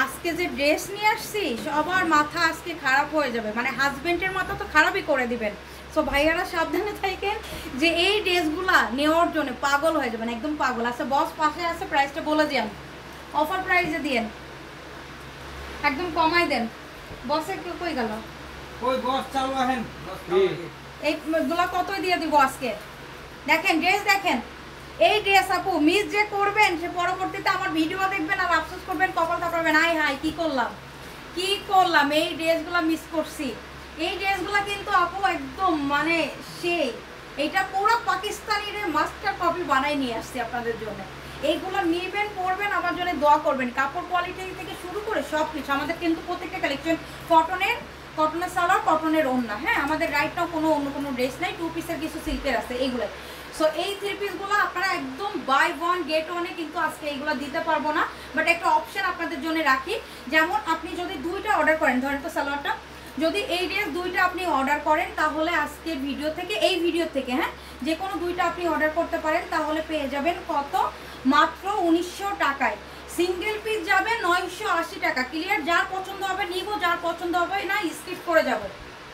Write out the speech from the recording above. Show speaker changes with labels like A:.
A: আজকে যে ড্রেস নিয়ে আসছি সবার মাথা আজকে খারাপ হয়ে যাবে, মানে হাজবেন্ডের মাথা তো খারাপই করে দিবেন। সো ভাইয়ারা সাবধানে থাকেন যে এই ড্রেসগুলা নেওয়ার জন্য পাগল হয়ে যাবেন, একদম পাগল। আচ্ছা বস পাশে আছে, প্রাইসটা বলে দিন, অফার প্রাইসে দিন, একদম কমাই দেন। বসে কই গেল?
B: ওই বস চালু আহেন,
A: এইগুলা কতই দিয়ে দিব আজকে? দেখেন ড্রেস দেখেন, এই ড্রেস আপু মিস যে করবেন সে পরবর্তীতে আমার ভিডিও দেখবেন আর আফসোস করবেন, কপাল থাপড়াবেন, আই হাই কি করলাম কি করলাম, এই ড্রেসগুলো মিস করছি। এই ড্রেসগুলো কিন্তু আপু একদম মানে সেই, এটা পুরো পাকিস্তানির মাস্টার কপি বানাই নিয়ে আসছি আপনাদের জন্য। এইগুলো নিবেন, পরবেন, আমার জন্য দোয়া করবেন। কাপড় কোয়ালিটি থেকে শুরু করে সব কিছু আমাদের কিন্তু প্রত্যেকটা কালেকশন কটনের সালোয়ার, কটনের ওড়না। হ্যাঁ, আমাদের রাইট নাও অন্য কোনো ড্রেস নাই, 2 পিসের কিছু সিল্কের আছে এইগুলো। সো এই 3 পিসগুলো আপনারা একদম বাই ওয়ান গেট ওয়ানে কিন্তু আজকে এইগুলো দিতে পারবো না, বাট একটা অপশন আপনাদের জন্য রাখি। যেমন আপনি যদি 2টা অর্ডার করেন, ধরেন তো সালোয়ারটা, যদি এই ড্রেস 2টা আপনি অর্ডার করেন তাহলে আজকের ভিডিও থেকে, এই ভিডিও থেকে হ্যাঁ, যে কোনো 2টা আপনি অর্ডার করতে পারেন, তাহলে পেয়ে যাবেন কত? মাত্র 1900 টাকায়। সিঙ্গেল পিস যাবে 980 টাকা। ক্লিয়ার? যার পছন্দ হবে নিব, যার পছন্দ হবে না স্কিপ করে যাবো।